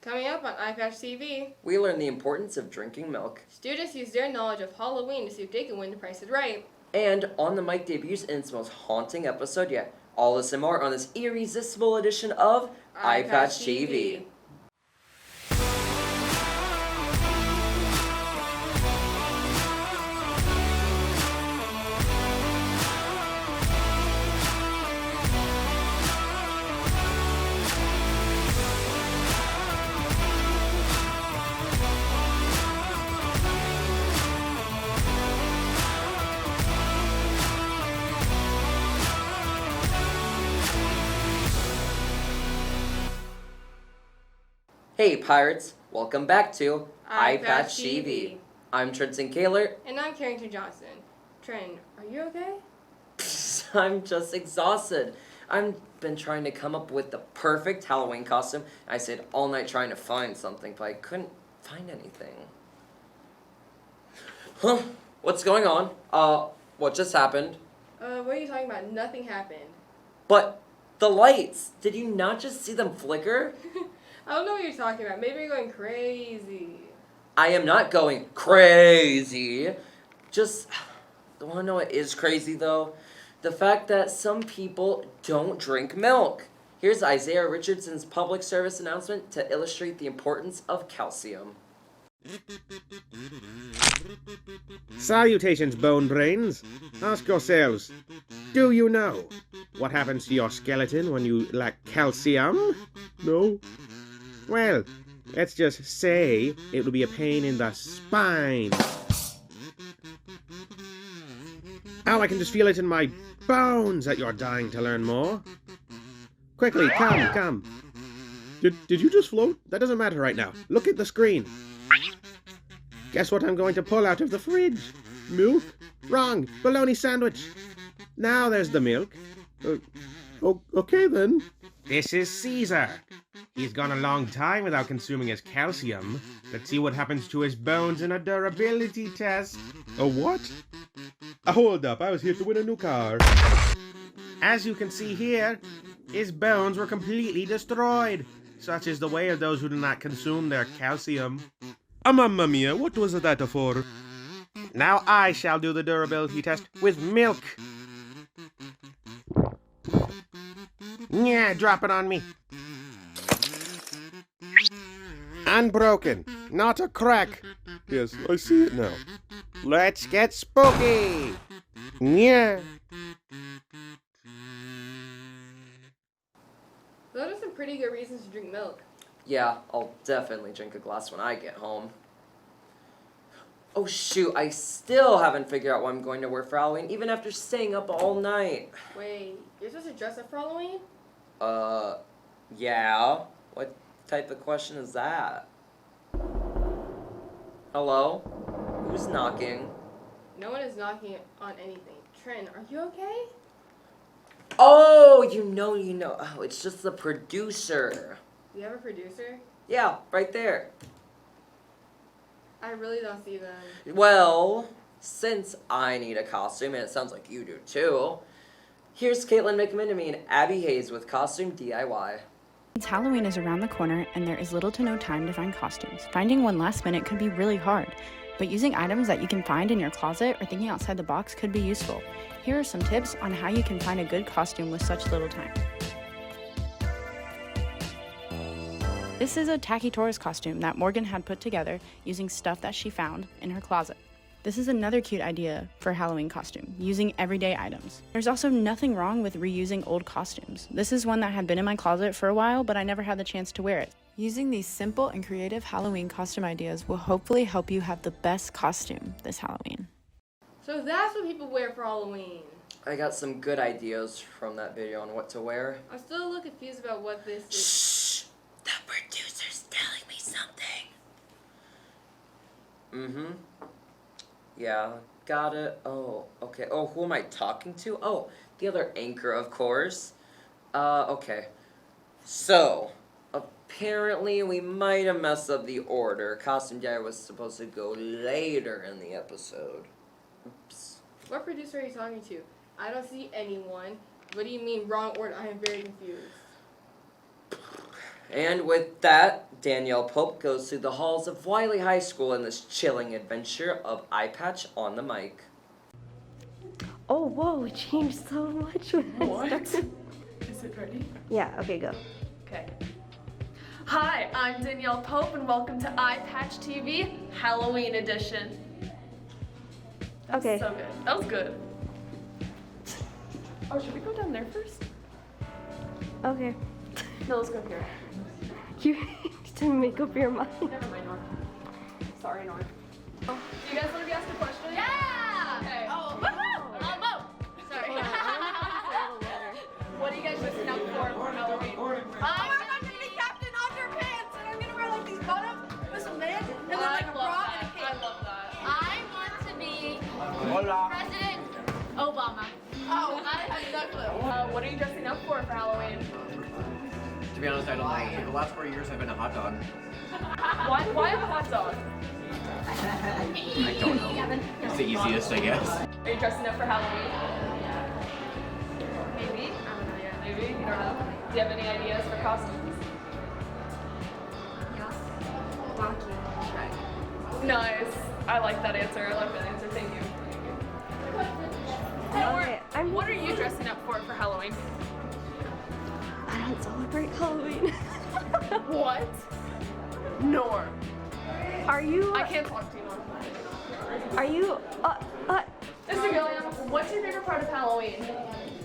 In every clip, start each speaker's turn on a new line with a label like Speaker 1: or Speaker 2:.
Speaker 1: Coming up on iPatch TV,
Speaker 2: we learn the importance of drinking milk.
Speaker 1: Students use their knowledge of Halloween to see if they can win The Price is Right.
Speaker 2: And On the Mic debuts in its most haunting episode yet. All this and more on this irresistible edition of iPatch TV. Hey Pirates, welcome back to iPatch TV. I'm Trenton Kaehlert.
Speaker 1: And I'm Carringtyn Johnson. Tran, are you okay?
Speaker 2: I'm just exhausted. I've been trying to come up with the perfect Halloween costume. I stayed all night trying to find something, but I couldn't find anything. Huh? What's going on? What just happened?
Speaker 1: What are you talking about? Nothing happened.
Speaker 2: But the lights! Did you not just see them flicker?
Speaker 1: I don't know what you're talking about. Maybe you're going crazy.
Speaker 2: I am not going crazy. Just, want to know what is crazy though? The fact that some people don't drink milk. Here's Isaiah Richardson's public service announcement to illustrate the importance of calcium.
Speaker 3: Salutations, bone brains. Ask yourselves, do you know what happens to your skeleton when you lack calcium? No? Well, let's just say it will be a pain in the spine. Oh, I can just feel it in my bones that you're dying to learn more. Quickly, come. Did you just float? That doesn't matter right now. Look at the screen. Guess what I'm going to pull out of the fridge? Milk? Wrong. Bologna sandwich. Now there's the milk. Okay then. This is Caesar. He's gone a long time without consuming his calcium. Let's see what happens to his bones in a durability test. A what? Hold up, I was here to win a new car. As you can see here, his bones were completely destroyed. Such is the way of those who do not consume their calcium. Mamma mia, what was that for? Now I shall do the durability test with milk. Yeah, drop it on me. Unbroken, not a crack. Yes, I see it now. Let's get spooky. Yeah.
Speaker 1: Those are some pretty good reasons to drink milk.
Speaker 2: Yeah, I'll definitely drink a glass when I get home. Oh shoot, I still haven't figured out what I'm going to wear for Halloween, even after staying up all night.
Speaker 1: Wait, you're supposed to dress up for Halloween?
Speaker 2: Yeah. What type of question is that? Hello? Who's knocking?
Speaker 1: No one is knocking on anything. Tran, are you okay?
Speaker 2: Oh, you know. Oh, it's just the producer.
Speaker 1: Do you have a producer?
Speaker 2: Yeah, right there.
Speaker 1: I really don't see them.
Speaker 2: Well, since I need a costume, and it sounds like you do too, here's Caitlyn McMinimy and Abby Hayes with Costume DIY.
Speaker 4: Since Halloween is around the corner and there is little to no time to find costumes, finding one last minute could be really hard. But using items that you can find in your closet or thinking outside the box could be useful. Here are some tips on how you can find a good costume with such little time. This is a tacky tourist costume that Morgan had put together using stuff that she found in her closet. This is another cute idea for a Halloween costume, using everyday items. There's also nothing wrong with reusing old costumes. This is one that had been in my closet for a while, but I never had the chance to wear it. Using these simple and creative Halloween costume ideas will hopefully help you have the best costume this Halloween.
Speaker 1: So that's what people wear for Halloween.
Speaker 2: I got some good ideas from that video on what to wear.
Speaker 1: I'm still a little confused about what this is.
Speaker 2: Shh! The producer's telling me something. Mm-hmm. Yeah, got it. Oh, okay. Oh, who am I talking to? Oh, the other anchor, of course. Okay. So, apparently we might have messed up the order. Costume DIY was supposed to go later in the episode. Oops.
Speaker 1: What producer are you talking to? I don't see anyone. What do you mean wrong order? I am very confused.
Speaker 2: And with that, Danielle Pope goes through the halls of Wiley High School in this chilling adventure of iPatch on the mic.
Speaker 5: Oh, whoa, it changed so much when I started.
Speaker 6: Is it ready?
Speaker 5: Yeah, okay, go.
Speaker 6: Okay. Hi, I'm Danielle Pope and welcome to iPatch TV Halloween edition. That's
Speaker 5: Okay.
Speaker 6: so good. That was good. Oh, should we go down there first?
Speaker 5: Okay.
Speaker 6: No, let's go here.
Speaker 5: You need to make up your mind.
Speaker 6: Never mind, Noor. Sorry, Noor. Do you guys want to be asked a question? Yeah! Okay. Oh, sorry. What are you guys dressing up for Halloween?
Speaker 7: I'm gonna be Captain Underpants, and I'm gonna wear like these bottoms with some legs, and then like a bra and a
Speaker 6: I
Speaker 7: cape.
Speaker 6: love that.
Speaker 7: I want to be President Obama. Oh, I have no clue.
Speaker 6: What are you dressing up for Halloween?
Speaker 8: To be honest, I don't know. The last 4 years I've been a hot dog.
Speaker 6: Why a hot dog?
Speaker 8: I don't know. It's the easiest, I guess.
Speaker 6: Are you dressing up for Halloween? Maybe. I don't know yet. Maybe. You don't know. Do you have any ideas for costumes? Nice. I like that answer. I like that answer. Thank you.
Speaker 5: Okay,
Speaker 6: What are you dressing up for Halloween?
Speaker 5: I don't celebrate Halloween.
Speaker 6: What? Noor.
Speaker 5: Are you?
Speaker 6: I can't talk to you, Noor.
Speaker 5: Are you?
Speaker 6: Mr. Gilliam, what's your favorite part of Halloween?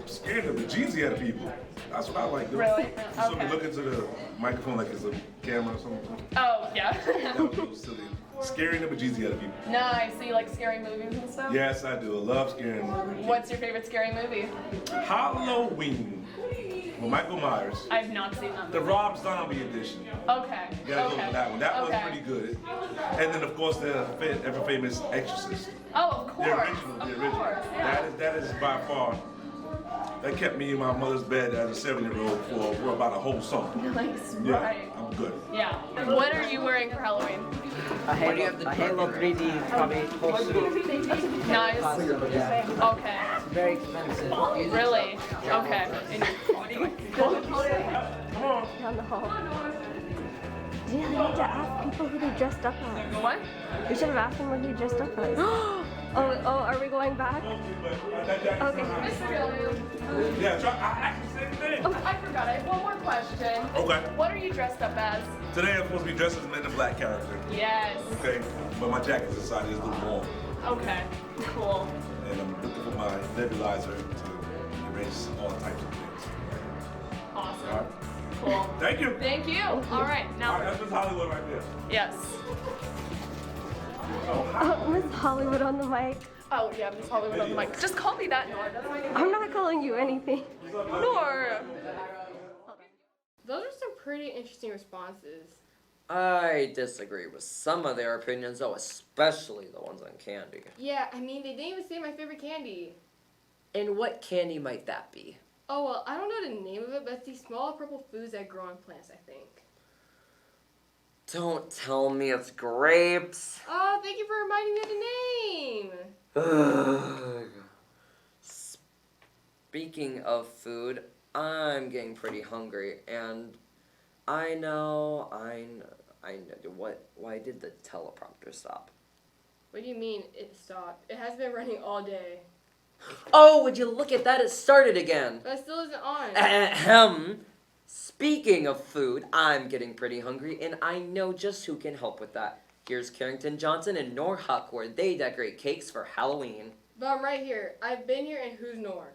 Speaker 9: Scared the bejesus out of people. That's what I like doing.
Speaker 6: Really?
Speaker 9: You saw me
Speaker 6: Okay.
Speaker 9: look into the microphone like it's a camera or something.
Speaker 6: Oh, yeah.
Speaker 9: That was a little silly. Scaring the bejesus out of people.
Speaker 6: Nice. So you like scary movies and stuff?
Speaker 9: Yes, I do. I love scaring movies.
Speaker 6: What's your favorite scary movie?
Speaker 9: Halloween with Michael Myers.
Speaker 6: I have not seen that
Speaker 9: The
Speaker 6: movie.
Speaker 9: Rob Zombie edition.
Speaker 6: Okay.
Speaker 9: You gotta go
Speaker 6: Okay.
Speaker 9: for that one. That
Speaker 6: Okay.
Speaker 9: was pretty good. And then of course the ever famous Exorcist.
Speaker 6: Oh, of course.
Speaker 9: The original.
Speaker 6: Of
Speaker 9: The original.
Speaker 6: course, yeah.
Speaker 9: That is by far. That kept me in my mother's bed as a 7-year-old for about a whole summer.
Speaker 6: Nice.
Speaker 9: Yeah,
Speaker 6: Right.
Speaker 9: I'm good.
Speaker 6: Yeah. What are you wearing for Halloween?
Speaker 8: A Halo 3D probably full suit.
Speaker 6: Nice.
Speaker 8: Yeah.
Speaker 6: Okay.
Speaker 8: It's very expensive.
Speaker 6: Really? Okay.
Speaker 5: Down the hall. Yeah, you need to ask people who they dressed up as.
Speaker 6: What?
Speaker 5: We should have asked them what he dressed up as. oh, are we going back? Okay.
Speaker 6: Mr. Gilliam.
Speaker 9: Yeah, try, I asked the same thing.
Speaker 6: I forgot. I have one more question.
Speaker 9: Okay.
Speaker 6: What are you dressed up as?
Speaker 9: Today I'm supposed to be dressed as a Men in Black character.
Speaker 6: Yes.
Speaker 9: Okay, but my jacket's inside is a little warm.
Speaker 6: Okay. Cool.
Speaker 9: And I'm looking for my nebulizer to erase all types of things.
Speaker 6: Awesome.
Speaker 9: All right.
Speaker 6: Cool.
Speaker 9: Thank you.
Speaker 6: Thank you. All right.
Speaker 9: All
Speaker 6: Now.
Speaker 9: right, that's Miss Hollywood right there.
Speaker 6: Yes.
Speaker 5: Miss Hollywood on the mic.
Speaker 6: Oh yeah, Miss Hollywood on the mic. Just call me that, Noor. That's my name.
Speaker 5: I'm not calling you anything.
Speaker 6: Noor.
Speaker 1: Those are some pretty interesting responses.
Speaker 2: I disagree with some of their opinions, though, especially the ones on candy.
Speaker 1: Yeah, I mean, they didn't even say my favorite candy.
Speaker 2: And what candy might that be?
Speaker 1: Oh, well, I don't know the name of it, but it's these small purple foods that grow on plants, I think.
Speaker 2: Don't tell me it's grapes.
Speaker 1: Oh, thank you for reminding me of the name.
Speaker 2: Ugh. Speaking of food, I'm getting pretty hungry, and I know, why did the teleprompter stop?
Speaker 1: What do you mean it stopped? It has been running all day.
Speaker 2: Oh, would you look at that, it started again.
Speaker 1: But it still isn't on.
Speaker 2: Ahem. Speaking of food, I'm getting pretty hungry, and I know just who can help with that. Here's Carringtyn Johnson and Noor Haque, where they decorate cakes for Halloween.
Speaker 1: But I'm right here. I've been here, and who's Noor?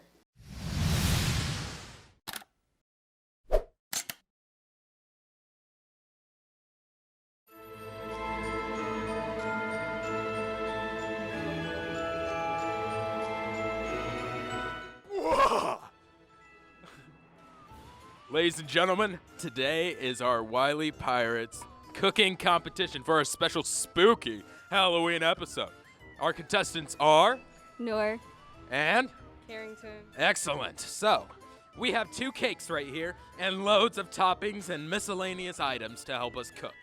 Speaker 10: Ladies and gentlemen, today is our Wiley Pirates cooking competition for our special spooky Halloween episode. Our contestants are
Speaker 5: Noor.
Speaker 10: and
Speaker 1: Carringtyn.
Speaker 10: excellent. So, we have 2 cakes right here and loads of toppings and miscellaneous items to help us cook.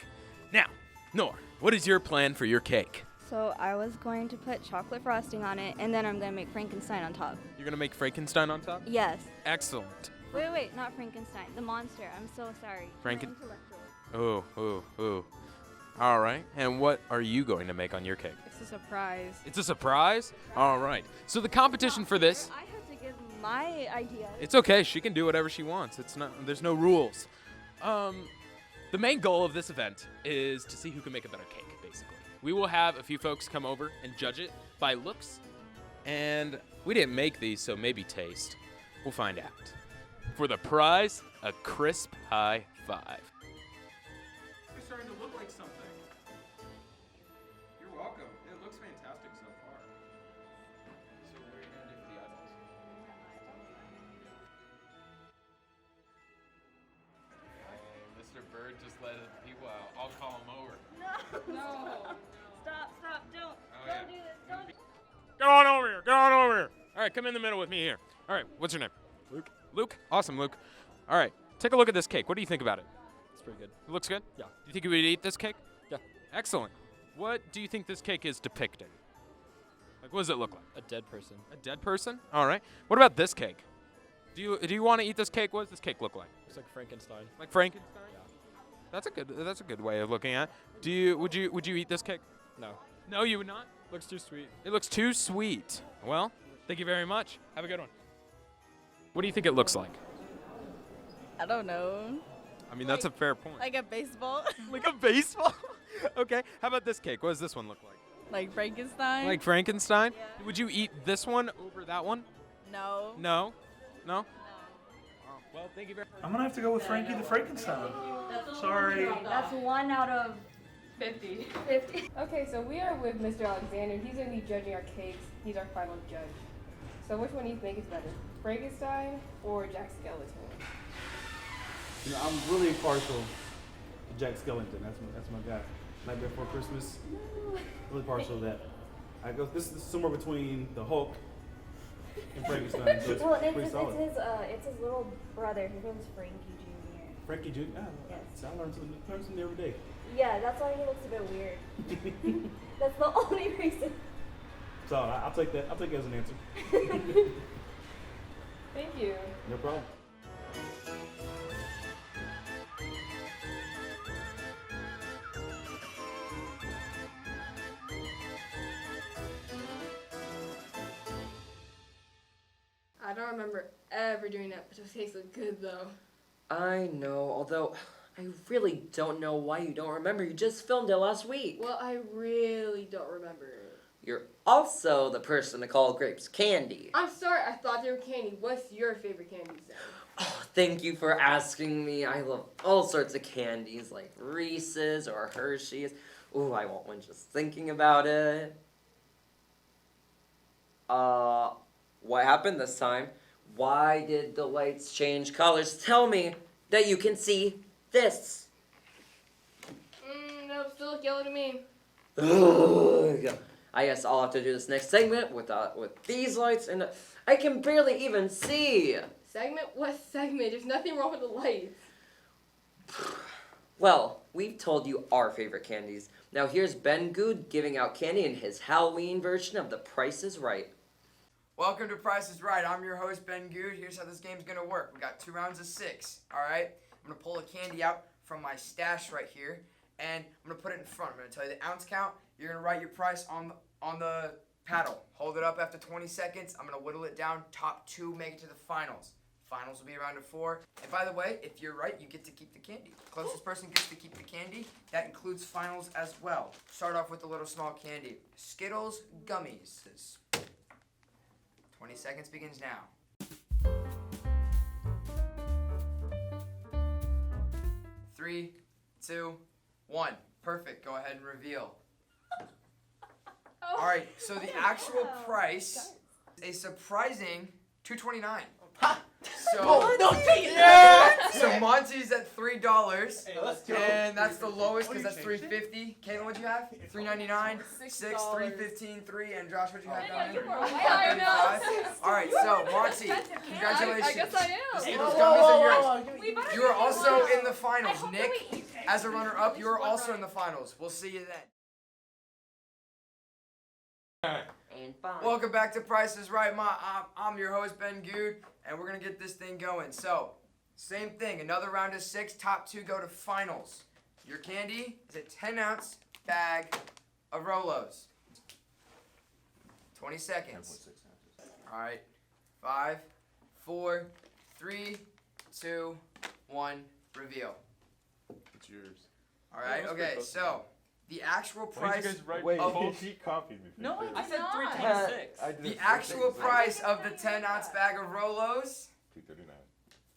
Speaker 10: Now, Noor, what is your plan for your cake?
Speaker 11: So I was going to put chocolate frosting on it, and then I'm going to make Frankenstein on top.
Speaker 10: You're gonna make Frankenstein on top?
Speaker 11: Yes.
Speaker 10: Excellent.
Speaker 11: Wait, not Frankenstein. The monster. I'm so sorry.
Speaker 10: Ooh. All right. And what are you going to make on your cake?
Speaker 5: It's a surprise.
Speaker 10: It's a surprise? All right. So the competition for this,
Speaker 11: I have to give my idea.
Speaker 10: it's okay. She can do whatever she wants. There's no rules. The main goal of this event is to see who can make a better cake, basically. We will have a few folks come over and judge it by looks. And we didn't make these, so maybe taste. We'll find out. For the prize, a crisp high five. It's starting to look like something. You're welcome. It looks fantastic so far. So what are you going to do for the eyeballs? Hey, Mr. Bird just let the people out. I'll call him over.
Speaker 11: No. Stop. Don't. Don't do this. Don't.
Speaker 10: Get on over here. All right, come in the middle with me here. All right, what's your name? Luke? Awesome, Luke. All right, take a look at this cake. What do you think about it?
Speaker 12: It's pretty good.
Speaker 10: It looks good?
Speaker 12: Yeah.
Speaker 10: Do you think you would eat this cake?
Speaker 12: Yeah.
Speaker 10: Excellent. What do you think this cake is depicting? Like, what does it look like?
Speaker 12: A dead person.
Speaker 10: A dead person? All right. What about this cake? Do you want to eat this cake? What does this cake look like?
Speaker 12: It's like Frankenstein.
Speaker 10: Like Frankenstein?
Speaker 12: Yeah.
Speaker 10: That's a good way of looking at it. Would you eat this cake?
Speaker 12: No.
Speaker 10: No, you would not?
Speaker 12: Looks too sweet.
Speaker 10: It looks too sweet. Well, thank you very much. Have a good one. What do you think it looks like?
Speaker 5: I don't know.
Speaker 10: I mean, that's a fair point.
Speaker 5: Like a baseball.
Speaker 10: Like a baseball? Okay. How about this cake? What does this one look like?
Speaker 5: Like Frankenstein.
Speaker 10: Like Frankenstein?
Speaker 5: Yeah.
Speaker 10: Would you eat this one over that one?
Speaker 5: No.
Speaker 10: No? No? Oh, well, thank you very much.
Speaker 13: I'm gonna have to go with Frankie the Frankenstein. Sorry.
Speaker 5: That's 1 out of
Speaker 1: 50.
Speaker 5: 50.
Speaker 1: Okay, so we are with Mr. Alexander. He's going to be judging our cakes. He's our final judge. So which one do you think is better? Frankenstein or Jack Skeleton?
Speaker 13: You know, I'm really partial to Jack Skellington. That's my guy. Night Before Christmas. Really partial to that. I go. This is somewhere between the Hulk and Frankenstein. So it's
Speaker 11: Well,
Speaker 13: pretty solid.
Speaker 11: it's his little brother. His name's Frankie Jr.
Speaker 13: Frankie Jr.
Speaker 11: Yes.
Speaker 13: So I learn something every day.
Speaker 11: Yeah, that's why he looks a bit weird. That's the only reason.
Speaker 13: So I'll take that. I'll take it as an answer.
Speaker 1: Thank you.
Speaker 13: No problem.
Speaker 1: I don't remember ever doing that, but those cakes look good though.
Speaker 2: I know, although I really don't know why you don't remember. You just filmed it last week.
Speaker 1: Well, I really don't remember.
Speaker 2: You're also the person to call grapes candy.
Speaker 1: I'm sorry, I thought they were candy. What's your favorite candy then?
Speaker 2: Oh, thank you for asking me. I love all sorts of candies like Reese's or Hershey's. Ooh, I want one just thinking about it. What happened this time? Why did the lights change colors? Tell me that you can see this.
Speaker 1: No, still look yellow to me.
Speaker 2: Ugh. I guess I'll have to do this next segment with these lights, and I can barely even see.
Speaker 1: Segment? What segment? There's nothing wrong with the lights.
Speaker 2: Well, we've told you our favorite candies. Now here's Ben Goode giving out candy in his Halloween version of The Price is Right.
Speaker 14: Welcome to Price is Right. I'm your host, Ben Goode. Here's how this game's gonna work. We got 2 rounds of 6, all right? I'm gonna pull a candy out from my stash right here, and I'm gonna put it in front. I'm gonna tell you the ounce count. You're gonna write your price on the paddle. Hold it up after 20 seconds. I'm gonna whittle it down. Top 2 make it to the finals. Finals will be around at 4. And by the way, if you're right, you get to keep the candy. Closest person gets to keep the candy. That includes finals as well. Start off with a little small candy. Skittles gummies. 20 seconds begins now. 3, 2, 1. Perfect. Go ahead and reveal. All right. So the actual price is a surprising $2.29. So
Speaker 8: no, take it.
Speaker 14: Yeah. So Monty's at $3.
Speaker 8: Hey, let's go.
Speaker 14: And that's the lowest because that's $3.50. Caitlyn, what'd you have? $3.99, $6, $3.15, $3, and Josh, what'd you have down there? $5.95. All right, so Monty, congratulations.
Speaker 1: I guess I am.
Speaker 14: The Skittles gummies are yours. You are also in the finals. Nick, as a runner-up, you are also in the finals. We'll see you then.
Speaker 2: fine, fine.
Speaker 14: Welcome back to Price is Right. I'm your host, Ben Goode, and we're going to get this thing going. So, same thing. Another round of 6. Top 2 go to finals. Your candy is a 10-ounce bag of Rolos. 20 seconds. All right. 5, 4, 3, 2, 1. Reveal.
Speaker 12: It's yours.
Speaker 14: All right. Okay. So, the actual price
Speaker 12: Wait,
Speaker 14: of
Speaker 12: he copied me.
Speaker 6: No,
Speaker 12: I
Speaker 6: I said
Speaker 2: not.
Speaker 6: 326.
Speaker 14: the actual price of the 10-ounce bag of Rolos
Speaker 12: $2.39.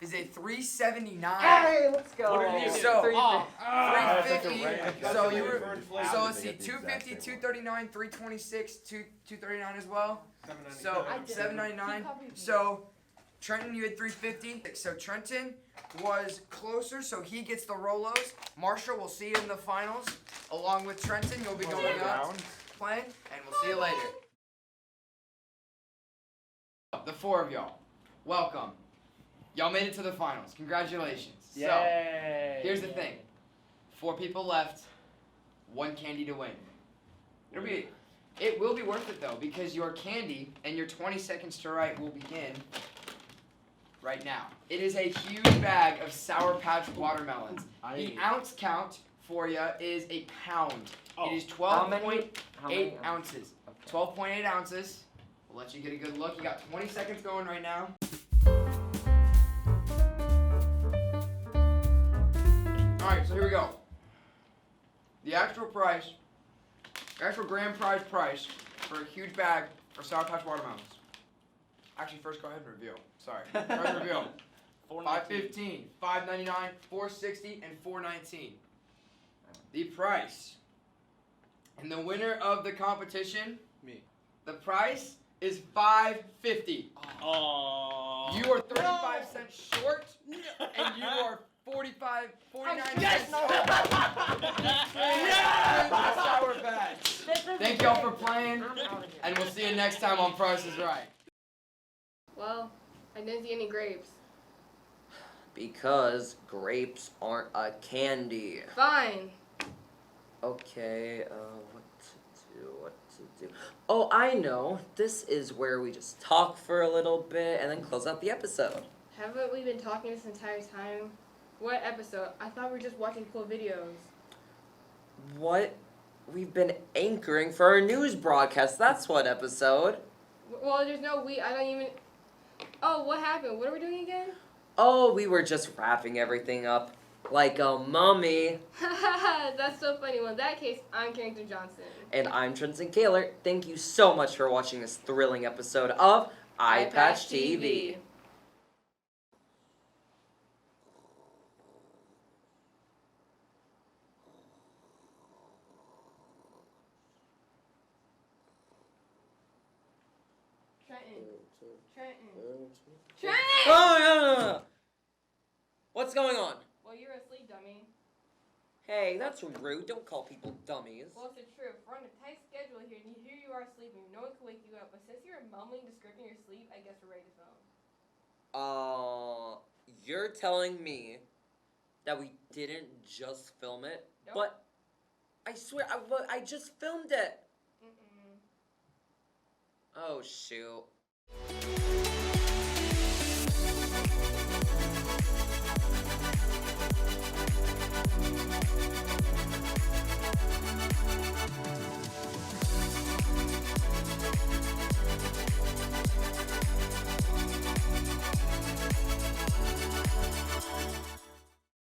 Speaker 14: is a $3.79.
Speaker 2: Hey, let's go.
Speaker 6: What did you do?
Speaker 14: So,
Speaker 12: $3.50.
Speaker 14: So you were. So let's see. 250, 239, 326, 239 as well. So $7.99. So Trenton, you had 350. So Trenton was closer, so he gets the Rolos. Marshall, we'll see you in the finals. Along with Trenton, you'll be going up playing, and we'll see you later. The 4 of y'all, welcome. Y'all made it to the finals. Congratulations.
Speaker 6: Yay.
Speaker 14: So, here's the thing. 4 people left, 1 candy to win. It will be worth it though, because your candy and your 20 seconds to write will begin right now. It is a huge bag of Sour Patch watermelons. The ounce count for you is a pound. It is 12.8 ounces. 12.8 ounces. We'll let you get a good look. You got 20 seconds going right now. Alright, so here we go. The actual price, actual grand prize for a huge bag for Sour Patch watermelons. Actually, first go ahead and reveal. Sorry. First reveal. $5.15, $5.99, $4.60, and $4.19. The price. And the winner of the competition,
Speaker 12: me.
Speaker 14: The price is $5.50.
Speaker 6: Oh.
Speaker 14: You are 35 cents short, and you are 49 cents over. Yes! Sour Patch. Thank y'all for playing, and we'll see you next time on Price is Right.
Speaker 1: Well, I didn't see any grapes.
Speaker 2: Because grapes aren't a candy.
Speaker 1: Fine.
Speaker 2: Okay, what to do? Oh, I know. This is where we just talk for a little bit and then close out the episode.
Speaker 1: Haven't we been talking this entire time? What episode? I thought we were just watching cool videos.
Speaker 2: What? We've been anchoring for our news broadcast. That's what episode.
Speaker 1: Well, there's no we. I don't even. Oh, what happened? What are we doing again?
Speaker 2: Oh, we were just wrapping everything up like a mummy.
Speaker 1: That's so funny. Well, in that case, I'm Carringtyn Johnson.
Speaker 2: And I'm Trenton Kaehlert. Thank you so much for watching this thrilling episode of iPatch TV.
Speaker 1: Trenton!
Speaker 2: Oh, no. What's going on?
Speaker 1: Well, you're asleep, dummy.
Speaker 2: Hey, that's rude. Don't call people dummies.
Speaker 1: Well, it's the truth. We're on a tight schedule here, and here you are sleeping. No one can wake you up. But since you're mumbling, describing your sleep, I guess we're ready to film.
Speaker 2: You're telling me that we didn't just film it?
Speaker 1: Nope.
Speaker 2: But I swear, I just filmed it.
Speaker 1: Mm-mm.
Speaker 2: Oh, shoot.